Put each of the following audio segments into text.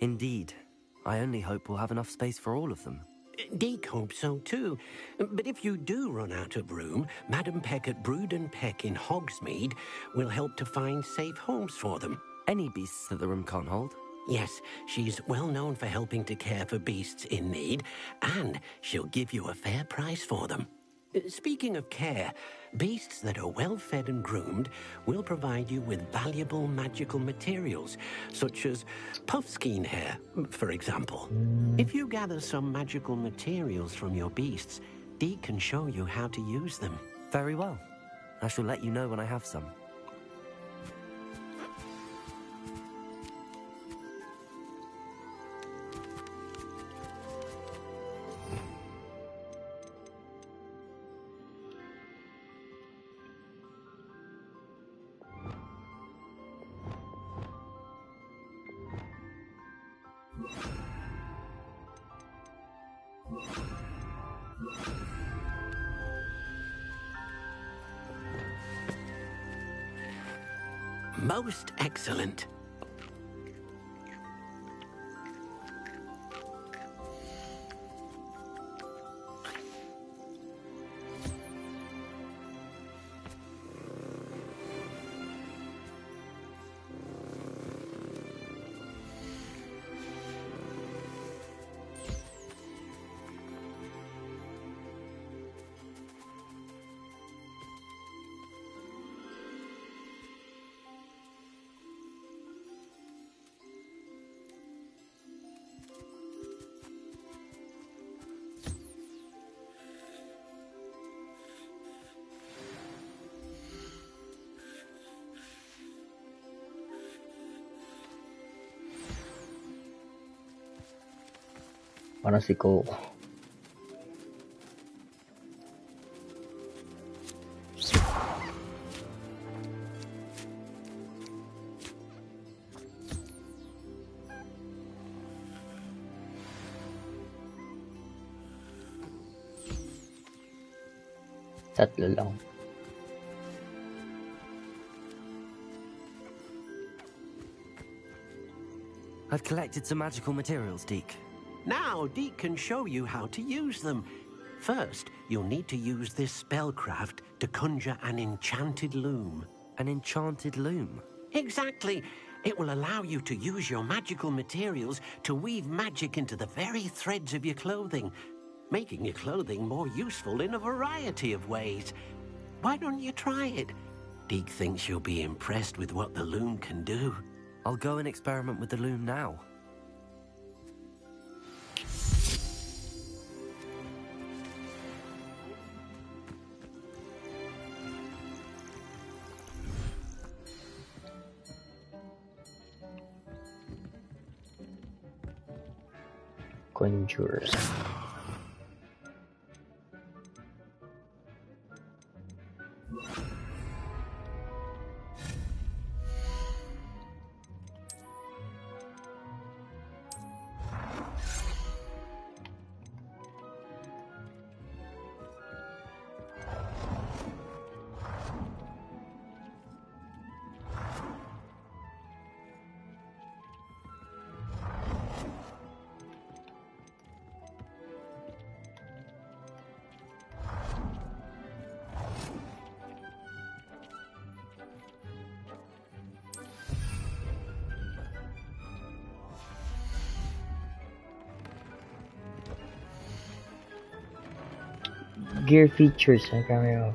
Indeed. I only hope we'll have enough space for all of them. Deke hopes so too. But if you do run out of room, Madam Peck at Brood and Peck in Hogsmeade will help to find safe homes for them. Any beasts that the room can't hold? Yes, she's well known for helping to care for beasts in need, and she'll give you a fair price for them. Speaking of care, beasts that are well fed and groomed will provide you with valuable magical materials, such as puffskein hair, for example. If you gather some magical materials from your beasts, Dee can show you how to use them. Very well. I shall let you know when I have some. Most excellent. Parang si Coco. Tatlo lang. I've collected some magical materials, Deke. Now, Deke can show you how to use them. First, you'll need to use this spellcraft to conjure an enchanted loom. An enchanted loom? Exactly. It will allow you to use your magical materials to weave magic into the very threads of your clothing, making your clothing more useful in a variety of ways. Why don't you try it? Deke thinks you'll be impressed with what the loom can do. I'll go and experiment with the loom now. Conjure. Gear features, camera.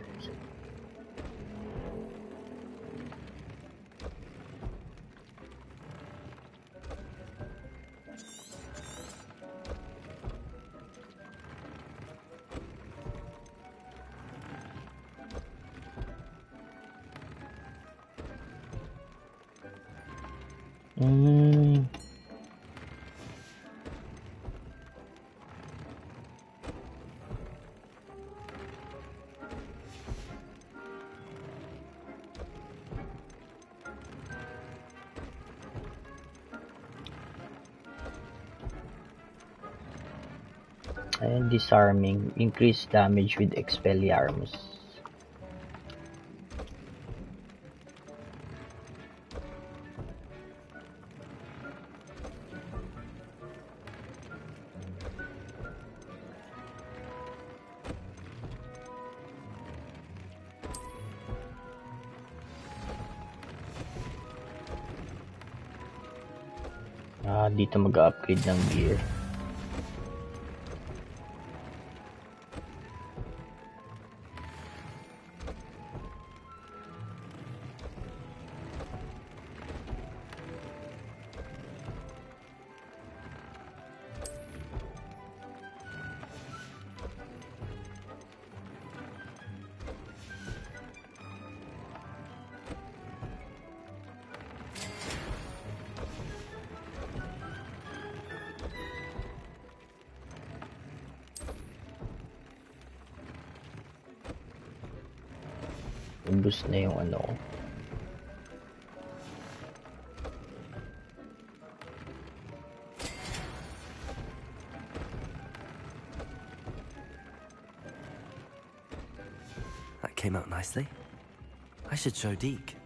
And disarming, increased damage with Expelliarmus. Dito mag-upgrade ng gear. Ubus na yung ano ko. That came out nicely. I should show Deke.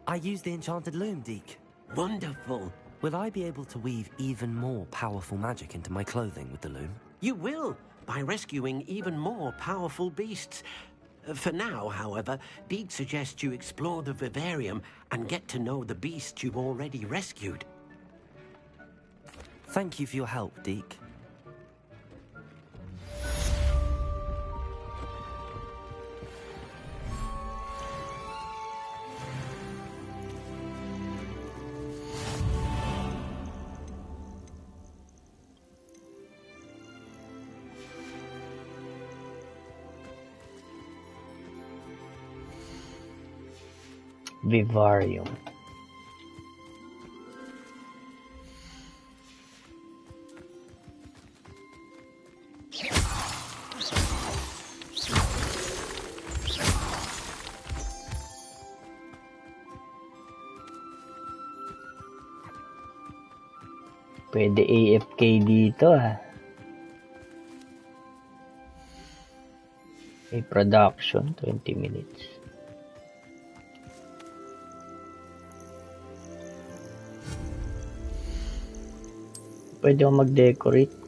I used the enchanted loom, Deke. Wonderful. Will I be able to weave even more powerful magic into my clothing with the loom? You will, by rescuing even more powerful beasts. For now, however, Deke suggests you explore the vivarium and get to know the beasts you've already rescued. Thank you for your help, Deke. Vivarium. Pwede AFK dito May production, 20 minutes. Pwede akong mag-decorate.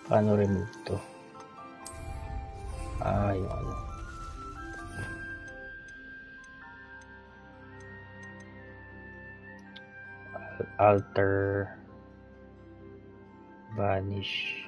Paano remove to? Yung ano. Alter. Banish.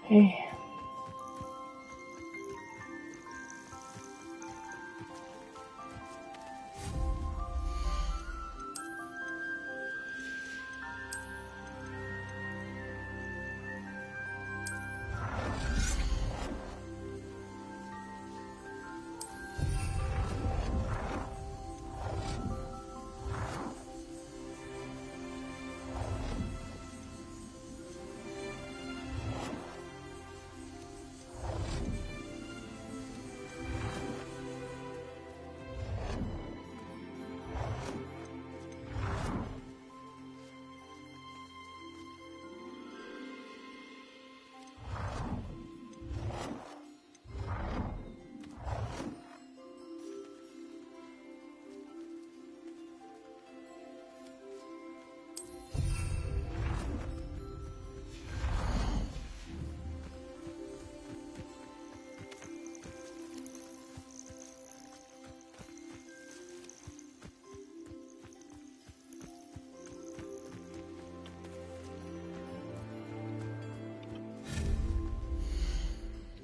Eh.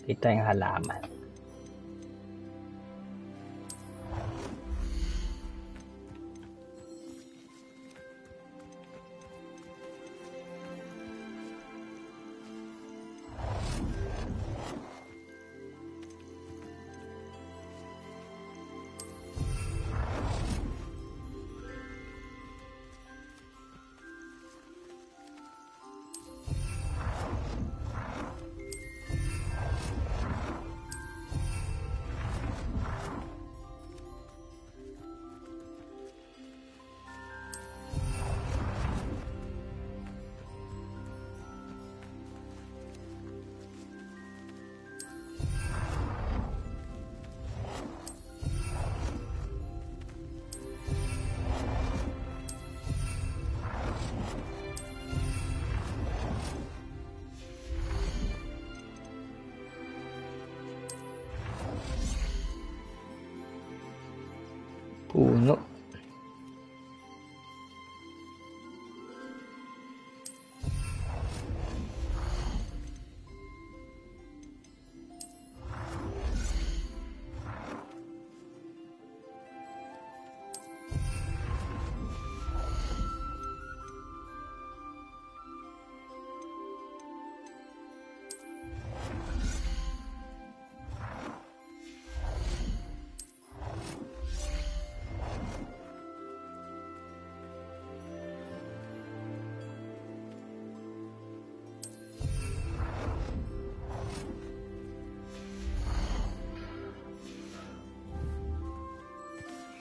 Ito yung halaman.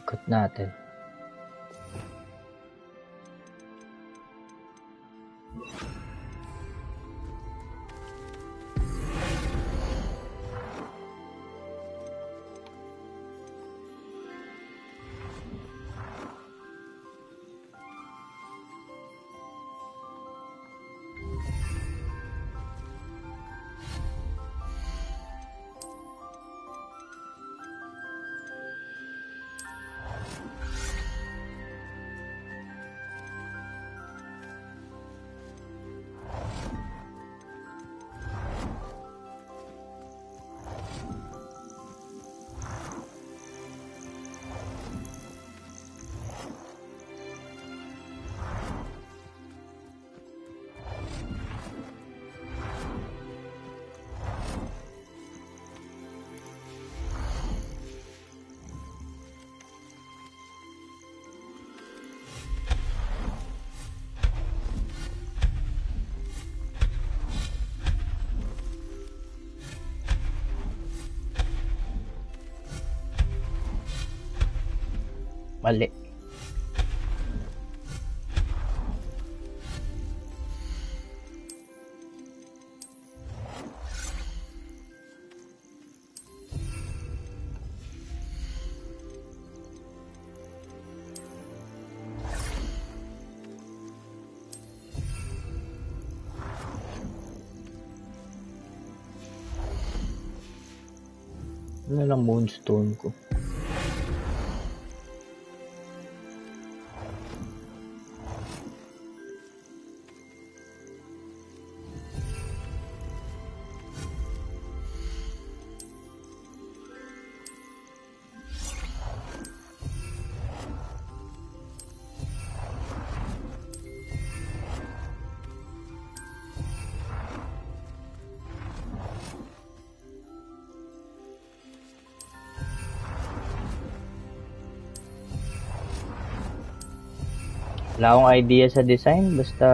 Ikot natin. Mali. Ano lang moonstone ko? Wala akong idea sa design, basta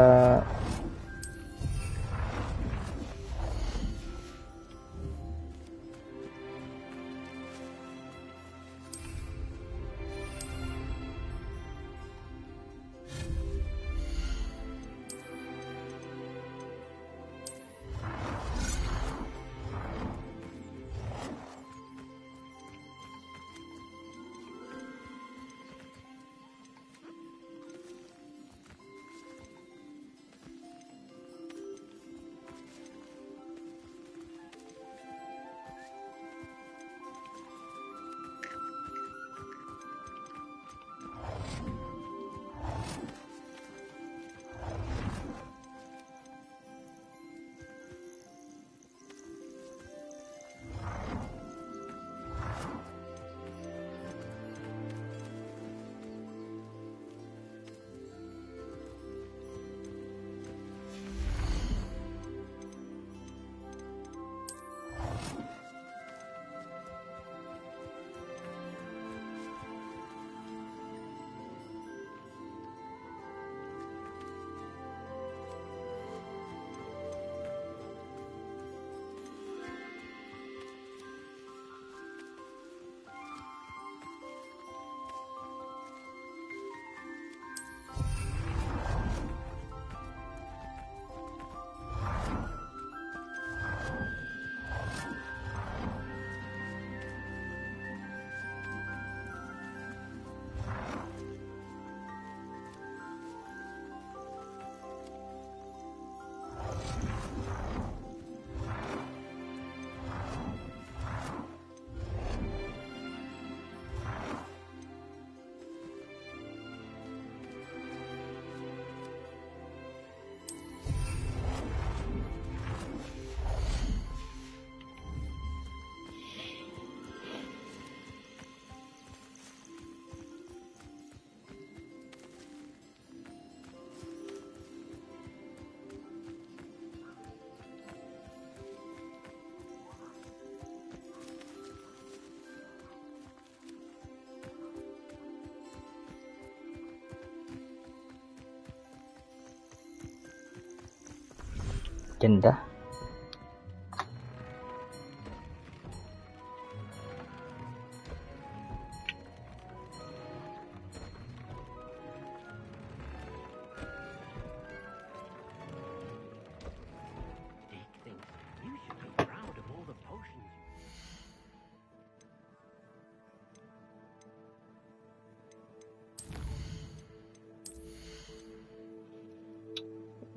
ganda.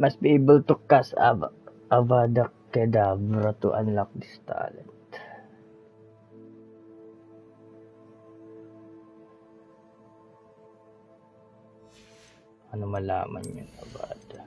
Must be able to cast Avada Kedavra to unlock this talent. Ano malaman yun, Avada?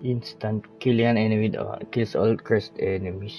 Instant kill an enemy kills all cursed enemies.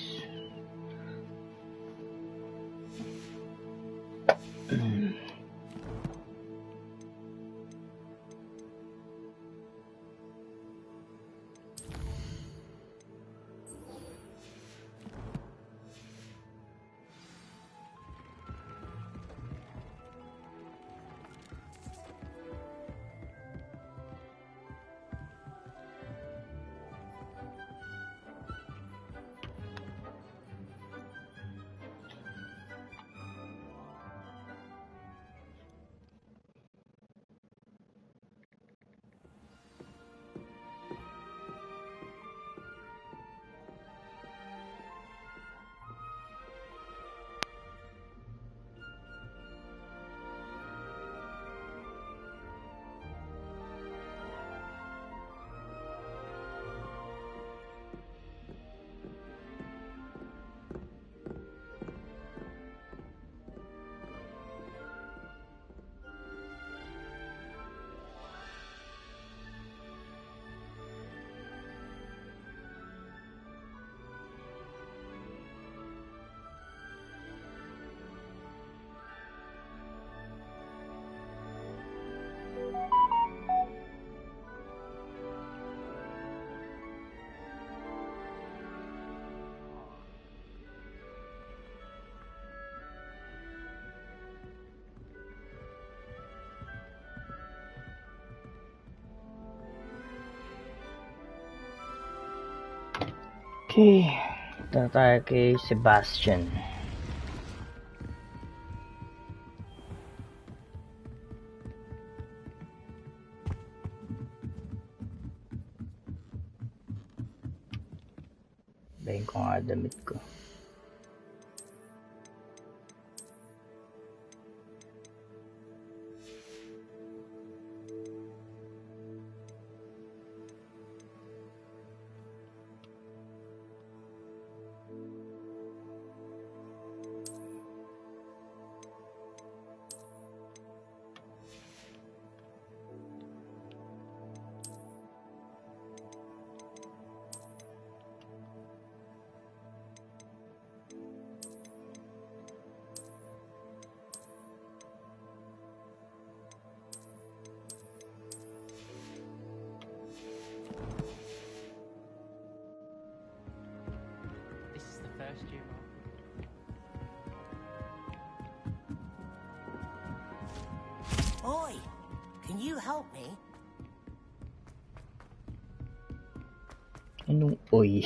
Okay, dito tayo kay Sebastian. Bayin ko nga damit ko. Oi, can you help me? Anong oy?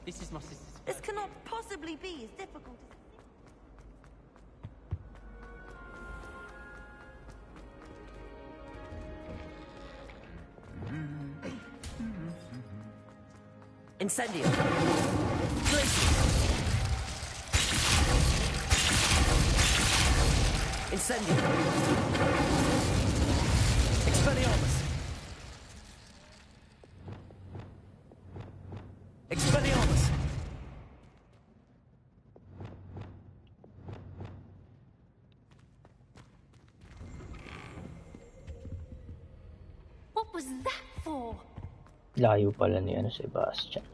This is my sister's. This cannot possibly be as difficult as... Incendio. Glacier. Incendio! Expelliarmus! Expelliarmus! What was that for? Layo pala ni ano, Sebastian.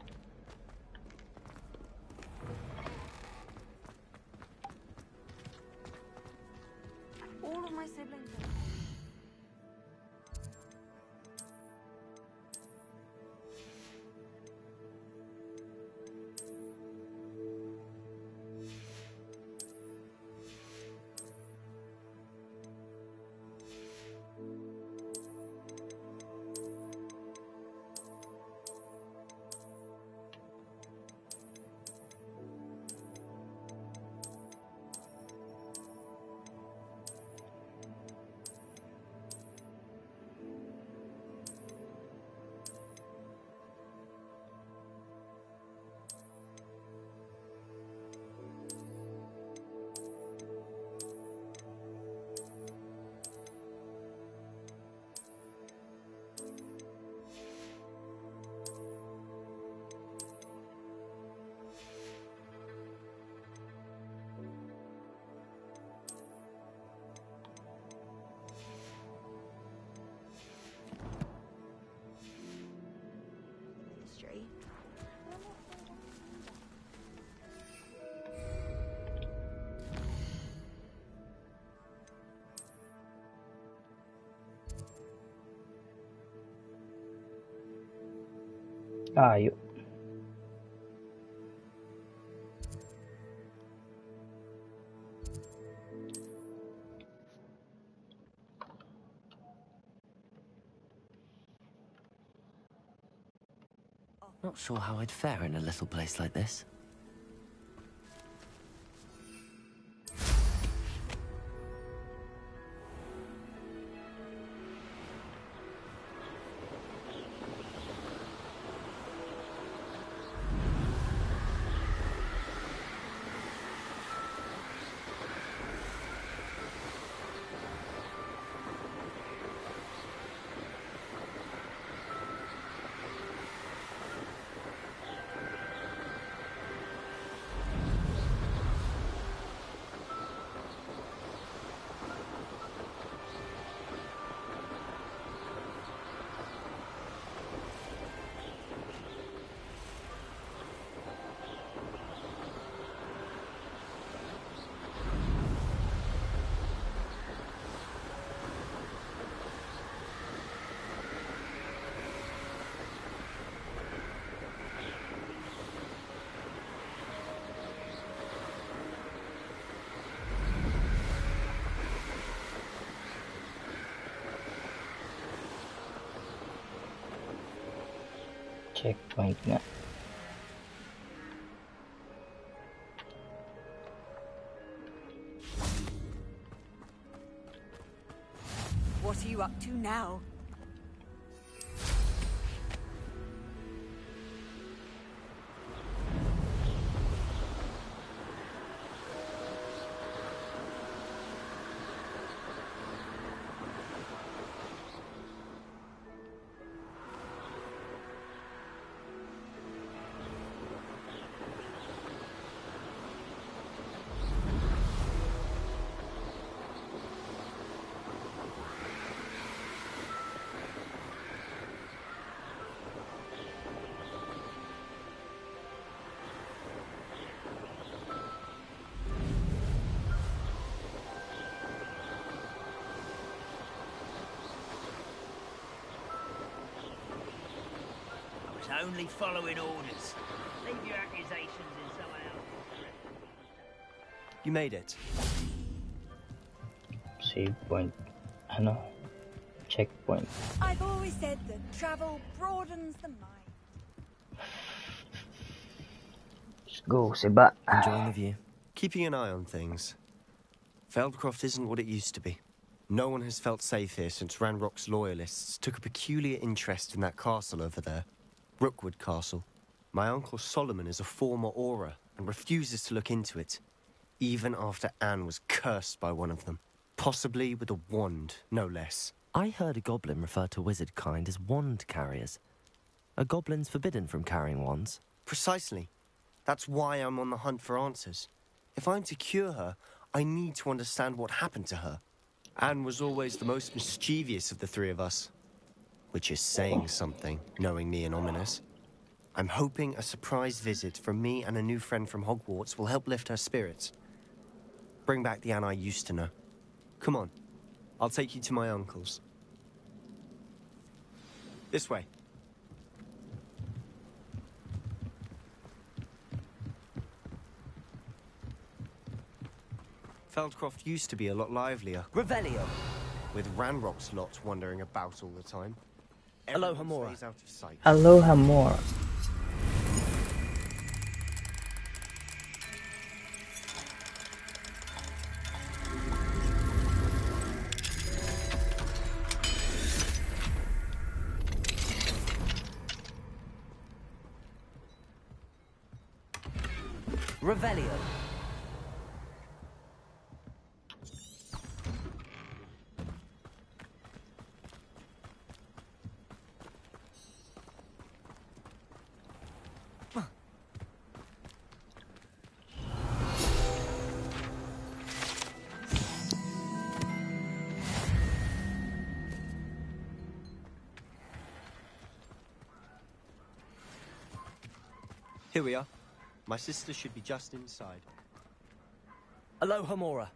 All of my siblings. History. Layo. Not sure how I'd fare in a little place like this. Checkpoint nga. What are you up to now? Only following orders. Leave your accusations in someone else. You made it. Save point. Ano? Checkpoint. I've always said that travel broadens the mind. Let's go, Seba. Enjoying the view. Keeping an eye on things. Feldcroft isn't what it used to be. No one has felt safe here since Ranrock's loyalists took a peculiar interest in that castle over there. Rookwood Castle. My uncle Solomon is a former Auror and refuses to look into it, even after Anne was cursed by one of them. Possibly with a wand, no less. I heard a goblin refer to wizard kind as wand carriers. Are goblins forbidden from carrying wands? Precisely. That's why I'm on the hunt for answers. If I'm to cure her, I need to understand what happened to her. Anne was always the most mischievous of the three of us. Which is saying something, knowing me and Ominous. I'm hoping a surprise visit from me and a new friend from Hogwarts will help lift her spirits. Bring back the Anne I used to know. Come on, I'll take you to my uncle's. This way. Feldcroft used to be a lot livelier, Revelio! with Ranrock's lot wandering about all the time. Aloha Everyone Mora. stays out of sight. Aloha more. Revelio! Here we are. My sister should be just inside. Aloha Mora!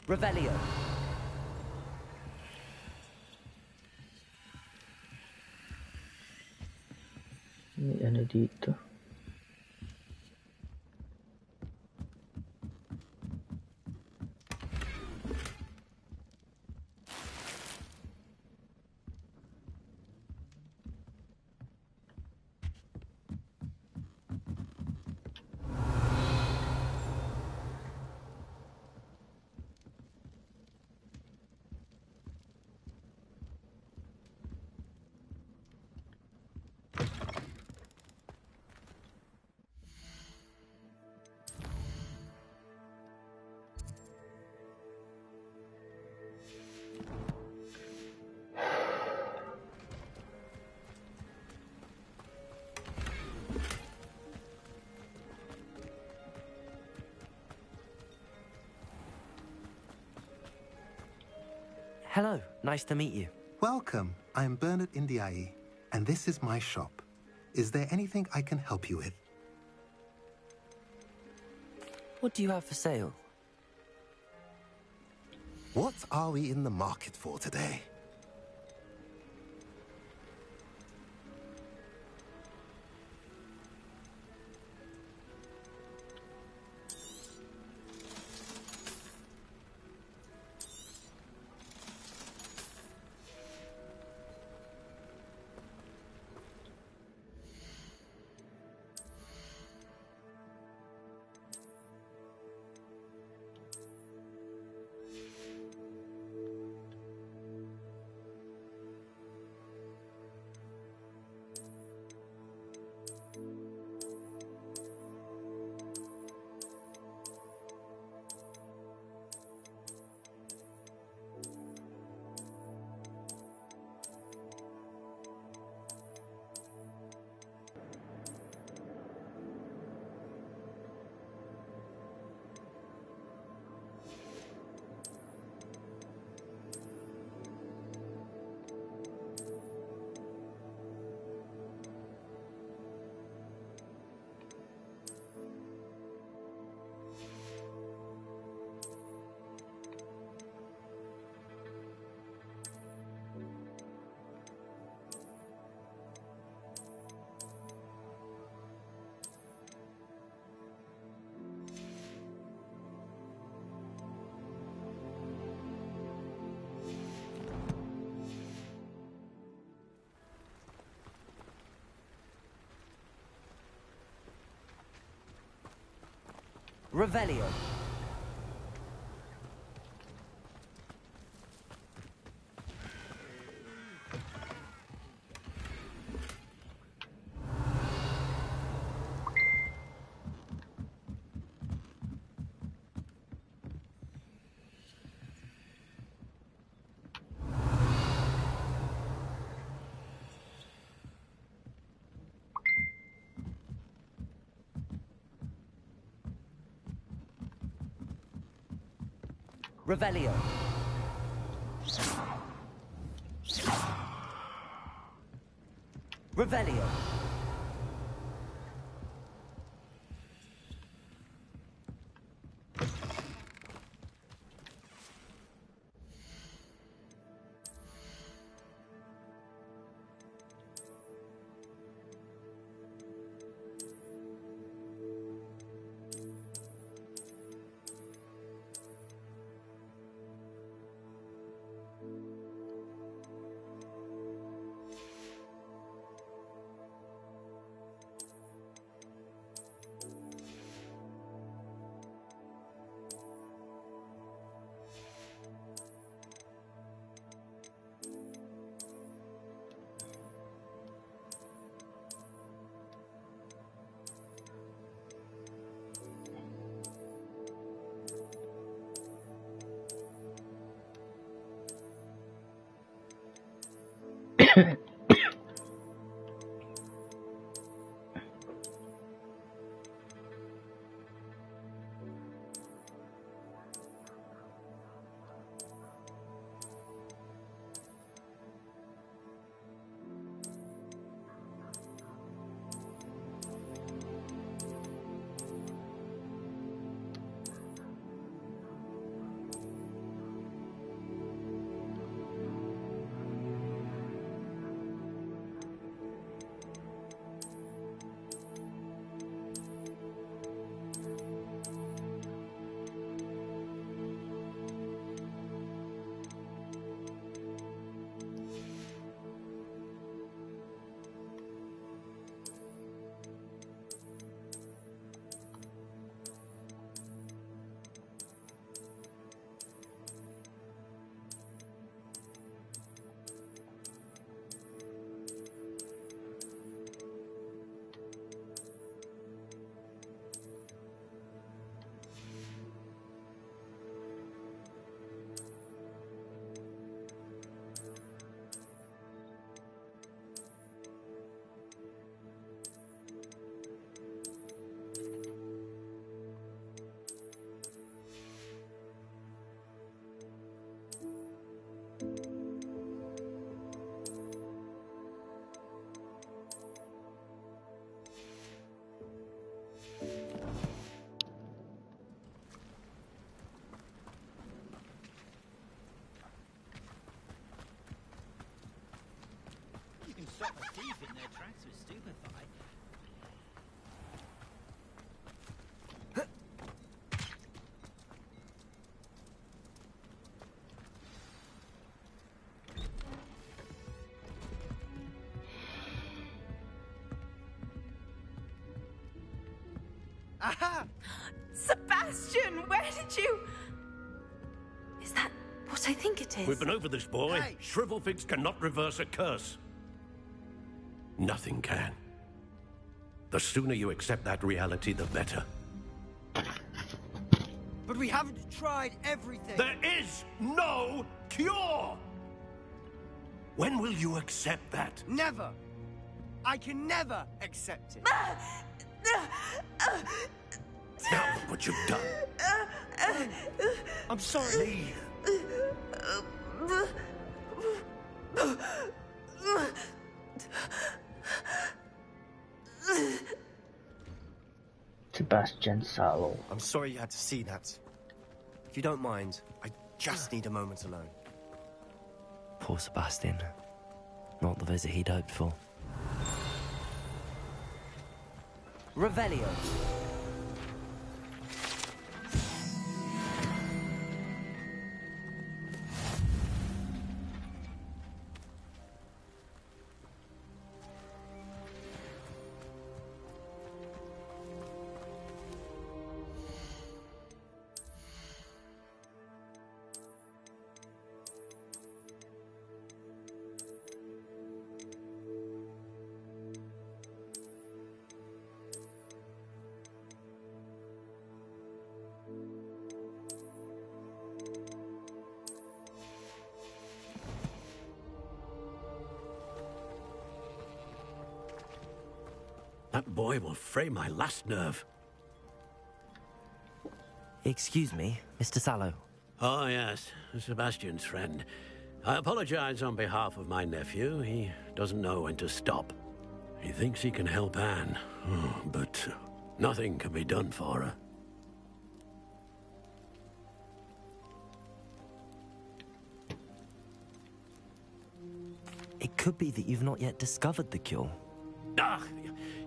Revelio! May ano dito? Hello, nice to meet you. Welcome. I'm Bernard Indiai, and this is my shop. Is there anything I can help you with? What do you have for sale? What are we in the market for today? Revelio. Revelio. Revelio. Stop a thief in their tracks with stupefy. Aha! Sebastian, where did you... Is that what I think it is? We've been over this, boy. Hey. Shrivelfigs cannot reverse a curse. Nothing can. The sooner you accept that reality, the better. But we haven't tried everything. There is no cure! When will you accept that? Never. I can never accept it. Now look what you've done. I'm sorry. Sebastian Sallow. I'm sorry you had to see that. If you don't mind, I just need a moment alone. Poor Sebastian. Not the visit he'd hoped for. Revelio. That boy will fray my last nerve. Excuse me, Mr. Sallow. Oh, yes, Sebastian's friend. I apologize on behalf of my nephew. He doesn't know when to stop. He thinks he can help Anne, but nothing can be done for her. It could be that you've not yet discovered the cure. Ah,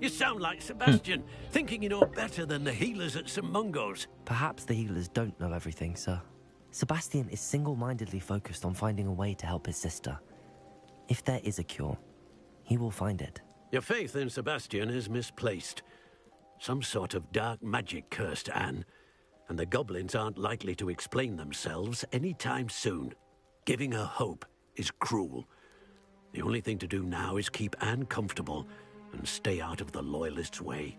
you sound like Sebastian, thinking you know better than the healers at St. Mungo's. Perhaps the healers don't know everything, sir. Sebastian is single-mindedly focused on finding a way to help his sister. If there is a cure, he will find it. Your faith in Sebastian is misplaced. Some sort of dark magic cursed Anne, and the goblins aren't likely to explain themselves anytime soon. Giving her hope is cruel. The only thing to do now is keep Anne comfortable and stay out of the Loyalists' way.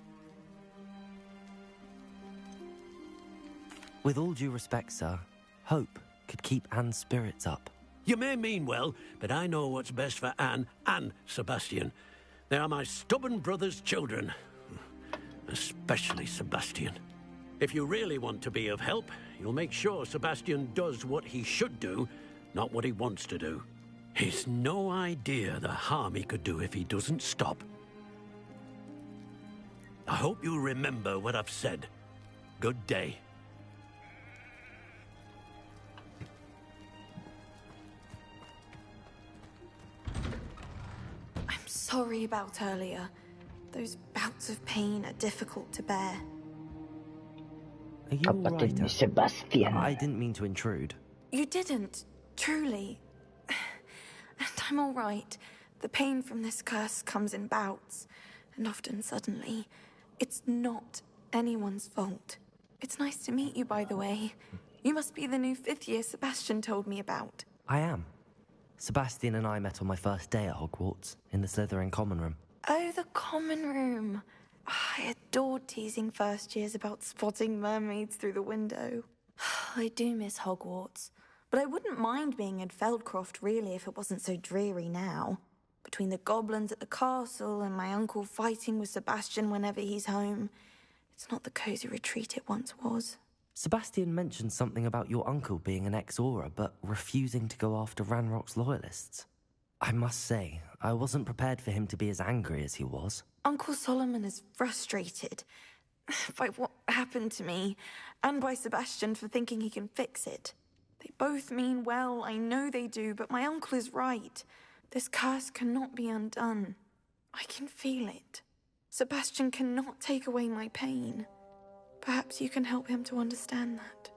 With all due respect, sir, hope could keep Anne's spirits up. You may mean well, but I know what's best for Anne and Sebastian. They are my stubborn brother's children. Especially Sebastian. If you really want to be of help, you'll make sure Sebastian does what he should do, not what he wants to do. He's no idea the harm he could do if he doesn't stop. I hope you'll remember what I've said. Good day. I'm sorry about earlier. Those bouts of pain are difficult to bear. Are you all Kapatid right? ni Sebastian. I didn't mean to intrude. You didn't, truly. And I'm all right. The pain from this curse comes in bouts, and often suddenly. It's not anyone's fault. It's nice to meet you, by the way. You must be the new 5th year Sebastian told me about. I am. Sebastian and I met on my first day at Hogwarts, in the Slytherin common room. Oh, the common room. I adored teasing first years about spotting mermaids through the window. I do miss Hogwarts, but I wouldn't mind being in Feldcroft, really, if it wasn't so dreary now. Between the goblins at the castle and my uncle fighting with Sebastian whenever he's home, it's not the cozy retreat it once was. Sebastian mentioned something about your uncle being an ex-Auror, but refusing to go after Ranrock's Loyalists. I must say, I wasn't prepared for him to be as angry as he was. Uncle Solomon is frustrated by what happened to me, and by Sebastian for thinking he can fix it. They both mean well, I know they do, but my uncle is right. This curse cannot be undone. I can feel it. Sebastian cannot take away my pain. Perhaps you can help him to understand that.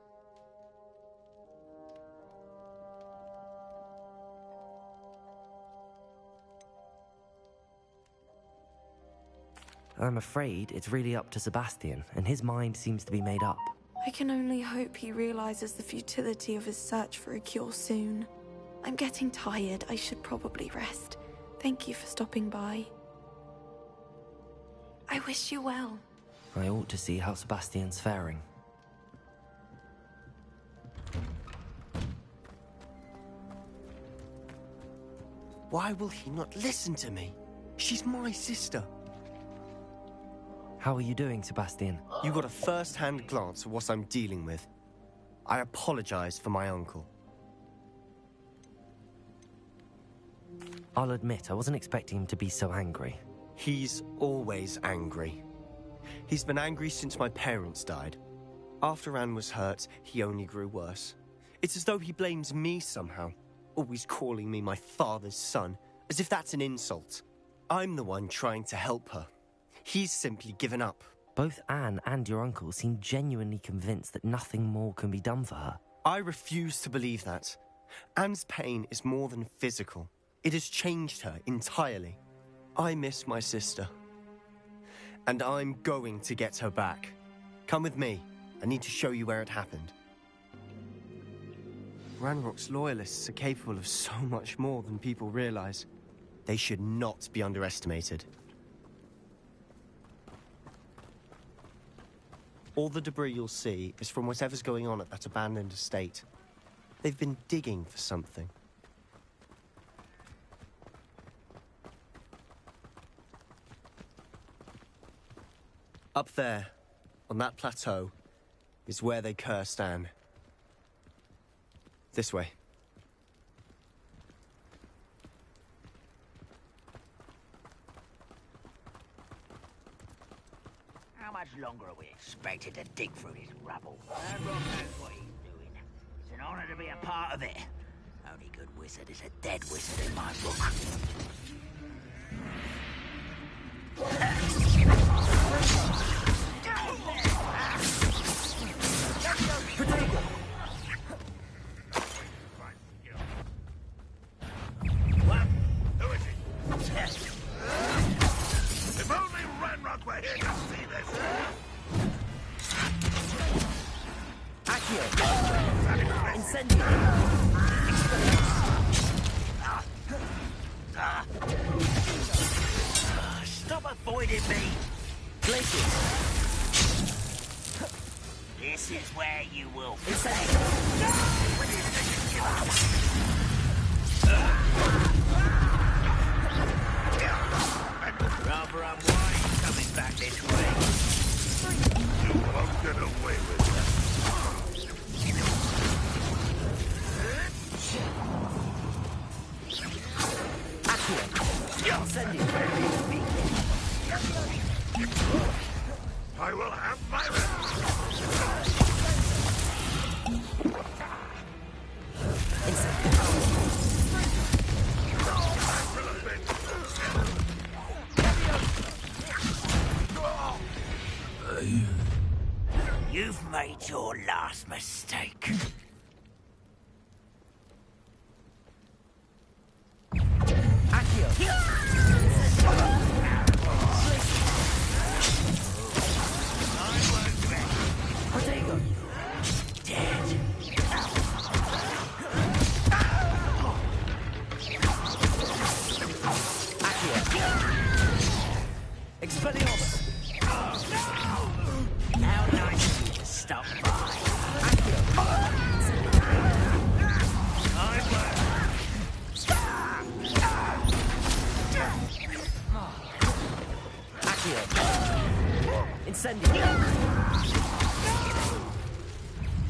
I'm afraid it's really up to Sebastian, and his mind seems to be made up. I can only hope he realizes the futility of his search for a cure soon. I'm getting tired. I should probably rest. Thank you for stopping by. I wish you well. I ought to see how Sebastian's faring. Why will he not listen to me? She's my sister. How are you doing, Sebastian? You got a first-hand glance at what I'm dealing with. I apologize for my uncle. I'll admit, I wasn't expecting him to be so angry. He's always angry. He's been angry since my parents died. After Anne was hurt, he only grew worse. It's as though he blames me somehow, always calling me my father's son, as if that's an insult. I'm the one trying to help her. He's simply given up. Both Anne and your uncle seem genuinely convinced that nothing more can be done for her. I refuse to believe that. Anne's pain is more than physical. It has changed her entirely. I miss my sister. And I'm going to get her back. Come with me. I need to show you where it happened. Ranrock's Loyalists are capable of so much more than people realize. They should not be underestimated. All the debris you'll see is from whatever's going on at that abandoned estate. They've been digging for something. Up there, on that plateau, is where they cursed Anne. This way. How much longer are we expected to dig through this rubble? Ranrock knows what he's doing. It's an honor to be a part of it. Only good wizard is a dead wizard in my book. What? Who is it? If only Ranrock were here to see this! Accio! Incendio! Stop avoiding me! Glacius! This is where you will Incendio! Rather unwise coming back this way. You won't get away with that. Accio! Incendio! I will have my revenge. You've made your last mistake. Accio! Protego! Dead. Accio! Expelliarmus! How nice of you to stop by. Accio! Incendio!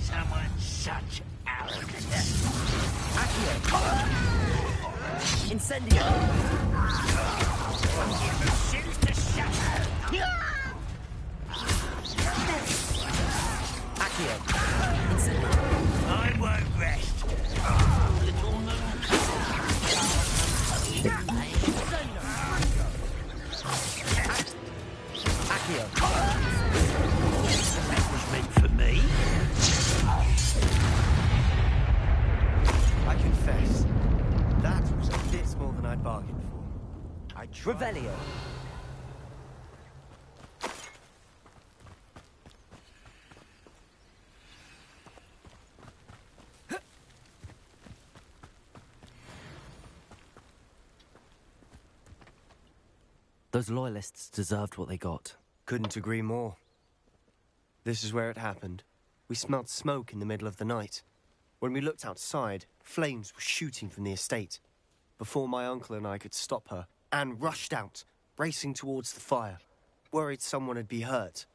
Someone such arrogance. Accio! Incendio! Sins to shatter. Accio! Incendio! I won't rest. Little moon. Accio! That was meant for me. I confess, that was a bit more than I'd bargained for. I tried. Revelio! Those loyalists deserved what they got. Couldn't agree more. This is where it happened. We smelled smoke in the middle of the night. When we looked outside, flames were shooting from the estate. Before my uncle and I could stop her, Anne rushed out, racing towards the fire, worried someone had been hurt.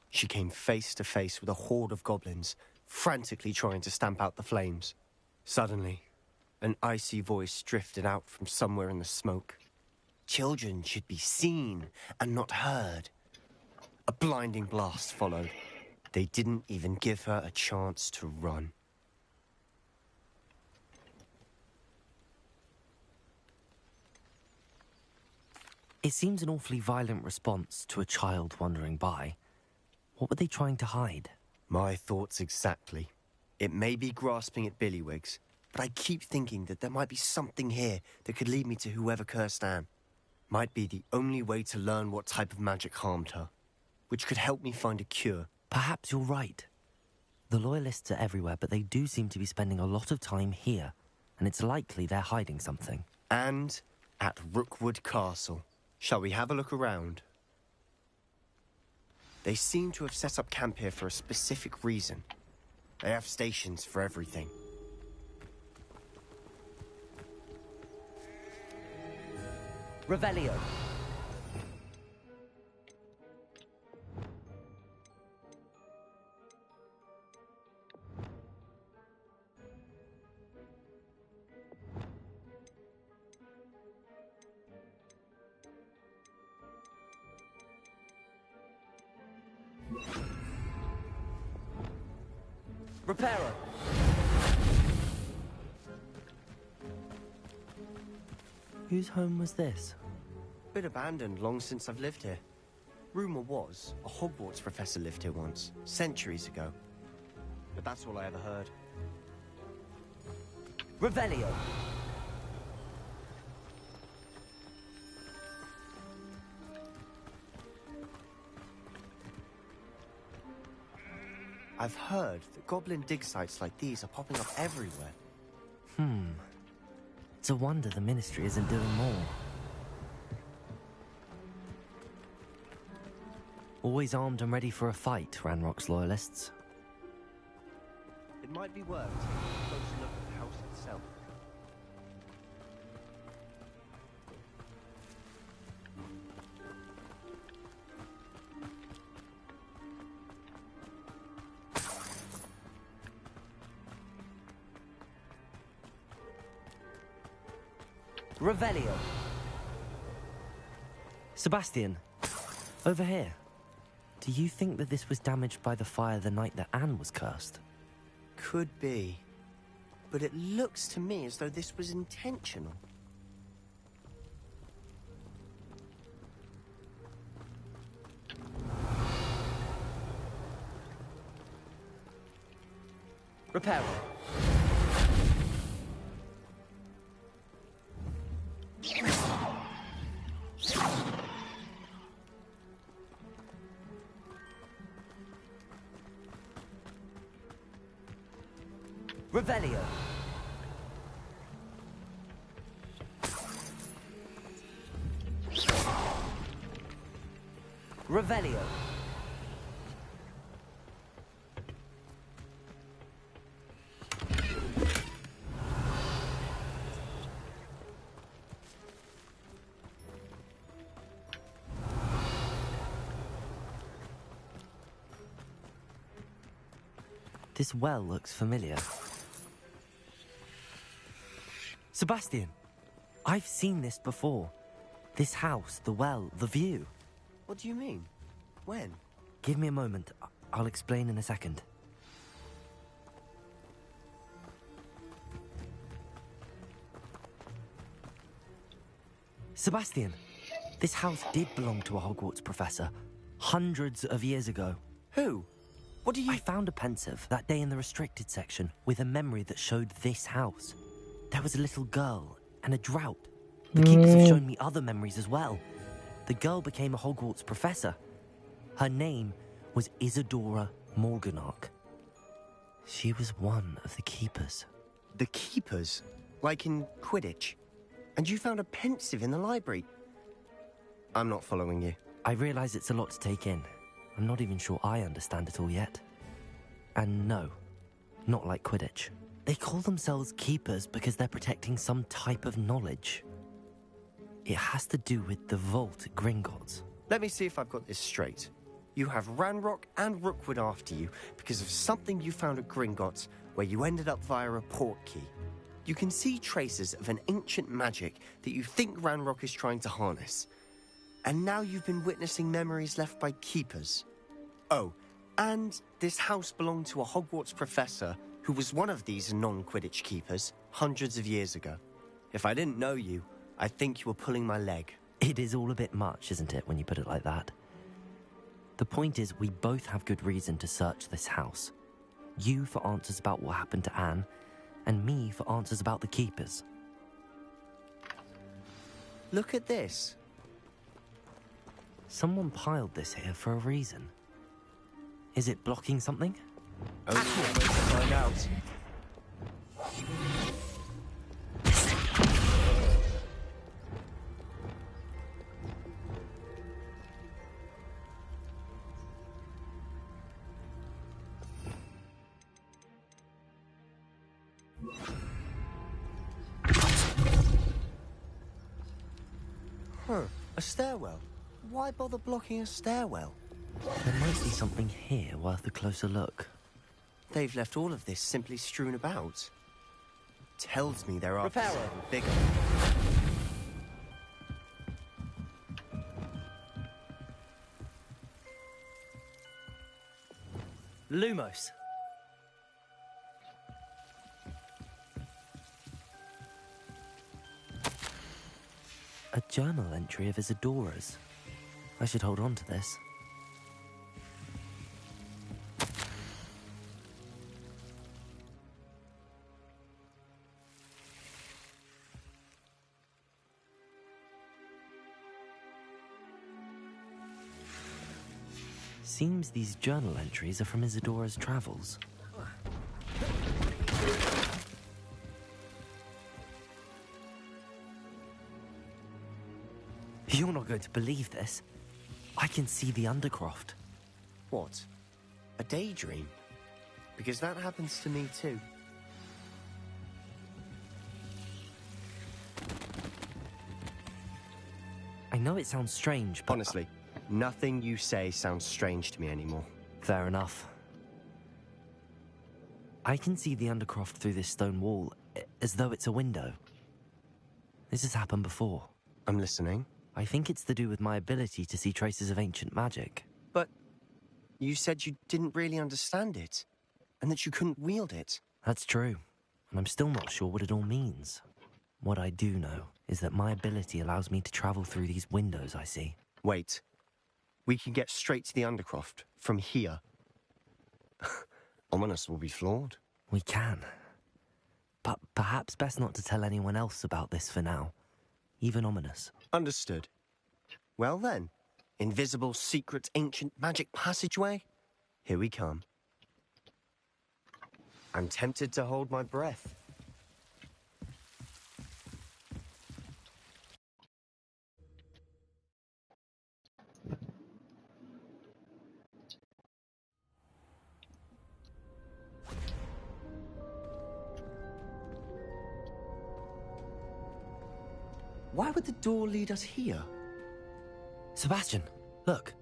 She came face to face with a horde of goblins, frantically trying to stamp out the flames. Suddenly, an icy voice drifted out from somewhere in the smoke. Children should be seen and not heard. A blinding blast followed. They didn't even give her a chance to run. It seems an awfully violent response to a child wandering by. What were they trying to hide? My thoughts exactly. It may be grasping at Billywigs, but I keep thinking that there might be something here that could lead me to whoever cursed Anne. Might be the only way to learn what type of magic harmed her, which could help me find a cure. Perhaps you're right. The Loyalists are everywhere, but they do seem to be spending a lot of time here, and it's likely they're hiding something. And at Rookwood Castle. Shall we have a look around? They seem to have set up camp here for a specific reason. They have stations for everything. Revelio. Reparo. Whose home was this? Been abandoned long since I've lived here. Rumour was, a Hogwarts professor lived here once, centuries ago. But that's all I ever heard. Revelio. I've heard that goblin dig sites like these are popping up everywhere. It's a wonder the Ministry isn't doing more. Always armed and ready for a fight, Ranrock's loyalists. It might be worth taking a closer look at the house itself. Revelio. Sebastian, over here. Do you think that this was damaged by the fire the night that Anne was cursed? Could be. But it looks to me as though this was intentional. Reparo. Revelio. Revelio. This well looks familiar. Sebastian, I've seen this before. This house, the well, the view. What do you mean? When? Give me a moment. I'll explain in a second. Sebastian, this house did belong to a Hogwarts professor. Hundreds of years ago. Who? What do you... I found a pensive that day in the restricted section with a memory that showed this house. There was a little girl and a drought. The keepers have shown me other memories as well. The girl became a Hogwarts professor. Her name was Isadora Morganach. She was one of the keepers. The keepers? Like in Quidditch? And you found a pensive in the library? I'm not following you. I realize it's a lot to take in. I'm not even sure I understand it all yet. And no, not like Quidditch. They call themselves keepers because they're protecting some type of knowledge. It has to do with the vault at Gringotts. Let me see if I've got this straight. You have Ranrock and Rookwood after you because of something you found at Gringotts where you ended up via a port key. You can see traces of an ancient magic that you think Ranrock is trying to harness. And now you've been witnessing memories left by keepers. Oh, and this house belonged to a Hogwarts professor who was one of these non-Quidditch keepers hundreds of years ago. If I didn't know you, I think you were pulling my leg. It is all a bit much, isn't it, when you put it like that? The point is, we both have good reason to search this house. You for answers about what happened to Anne, and me for answers about the keepers. Look at this. Someone piled this here for a reason. Is it blocking something? Only one way to find out. A stairwell? Why bother blocking a stairwell? There might be something here worth a closer look. They've left all of this simply strewn about. Tells me there are Reparo. something bigger. Lumos. A journal entry of Isadora's. I should hold on to this. Seems these journal entries are from Isadora's travels. You're not going to believe this. I can see the Undercroft. What? A daydream? Because that happens to me too. I know it sounds strange, but... Honestly, nothing you say sounds strange to me anymore. Fair enough. I can see the Undercroft through this stone wall, as though it's a window. This has happened before. I'm listening. I think it's to do with my ability to see traces of ancient magic. But you said you didn't really understand it, and that you couldn't wield it. That's true, and I'm still not sure what it all means. What I do know is that my ability allows me to travel through these windows I see. Wait. We can get straight to the Undercroft from here. Ominous will be flawed. We can. But perhaps best not to tell anyone else about this for now. Even Ominous. Understood. Well then, invisible, secret, ancient magic passageway? Here we come. I'm tempted to hold my breath. Why would the door lead us here? Sebastian, look.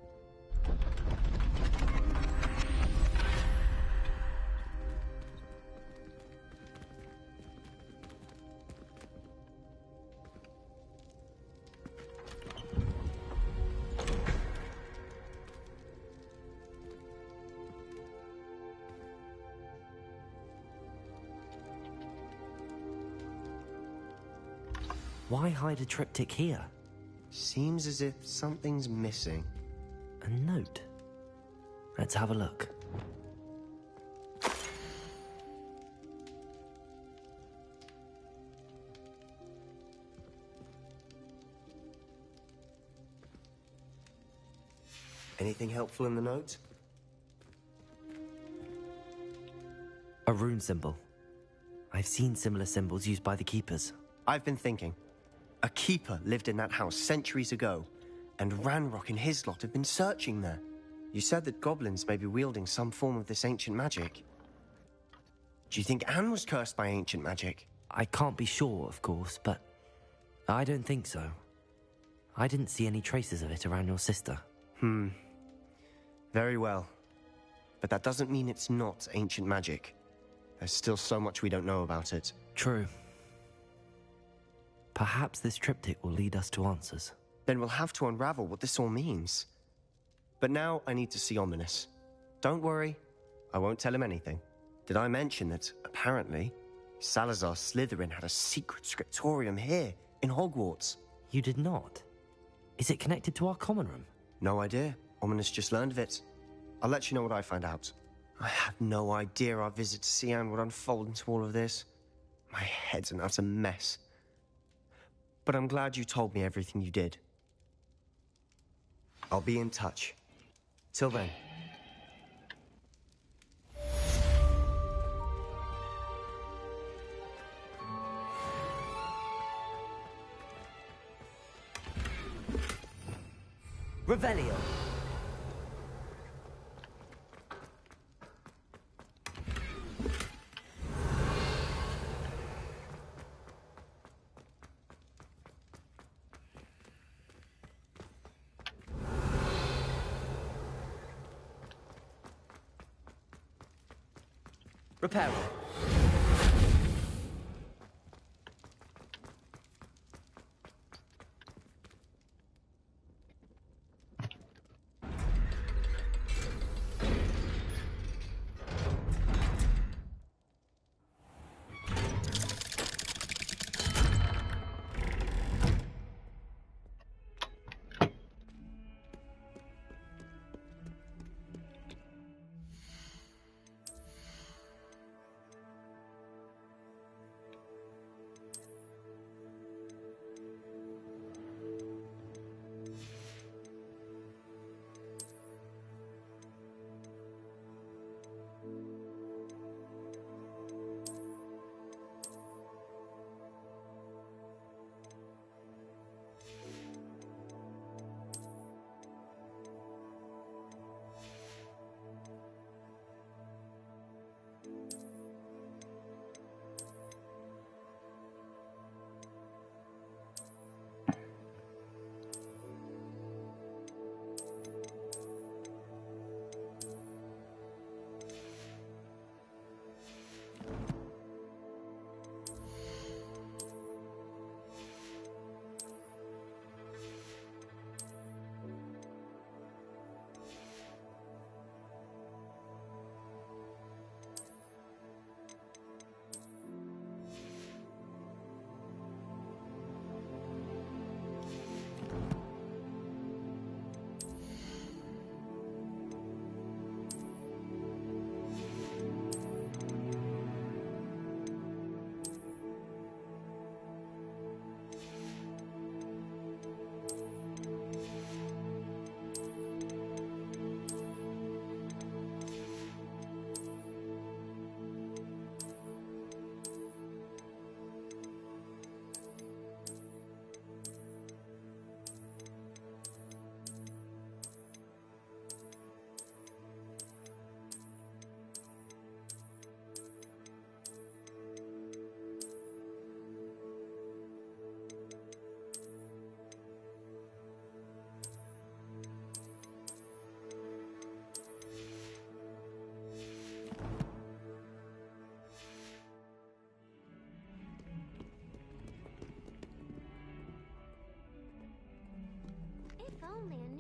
Why hide a triptych here? Seems as if something's missing. A note. Let's have a look. Anything helpful in the note? A rune symbol. I've seen similar symbols used by the keepers. I've been thinking. A keeper lived in that house centuries ago, and Ranrock and his lot have been searching there. You said that goblins may be wielding some form of this ancient magic. Do you think Anne was cursed by ancient magic? I can't be sure, of course, but I don't think so. I didn't see any traces of it around your sister. Very well. But that doesn't mean it's not ancient magic. There's still so much we don't know about it. True. Perhaps this triptych will lead us to answers. Then we'll have to unravel what this all means. But now I need to see Ominous. Don't worry, I won't tell him anything. Did I mention that, apparently, Salazar Slytherin had a secret scriptorium here, in Hogwarts? You did not? Is it connected to our common room? No idea. Ominous just learned of it. I'll let you know what I find out. I had no idea our visit to Cian would unfold into all of this. My head's an utter mess. But I'm glad you told me everything you did. I'll be in touch. Till then. Revelio. Reparo.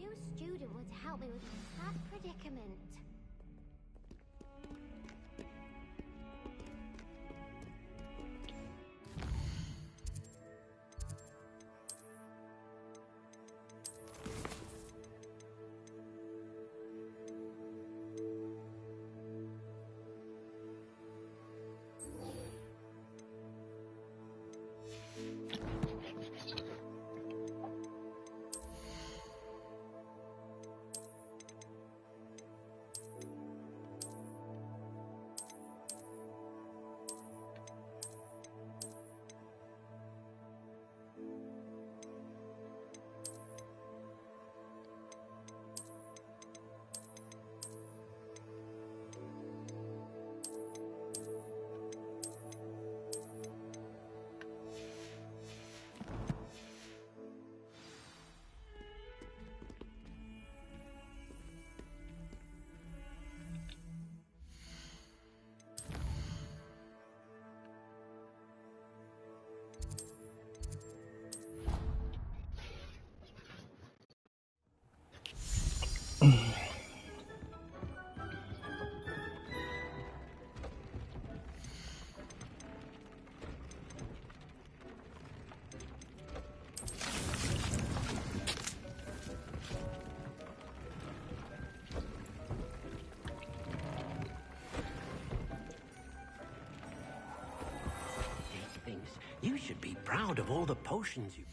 new student would help me with my sad predicament. You should be proud of all the potions you...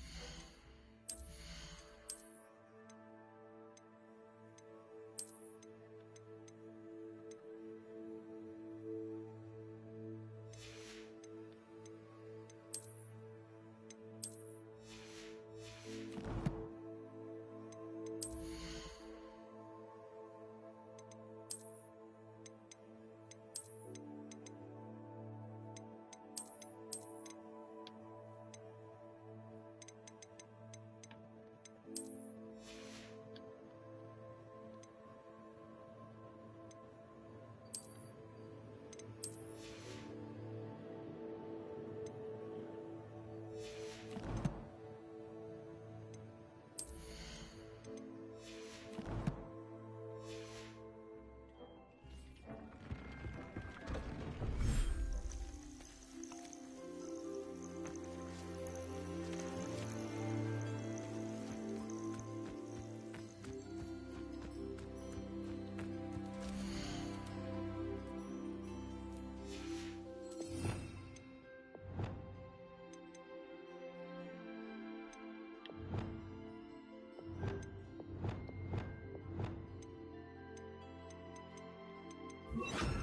You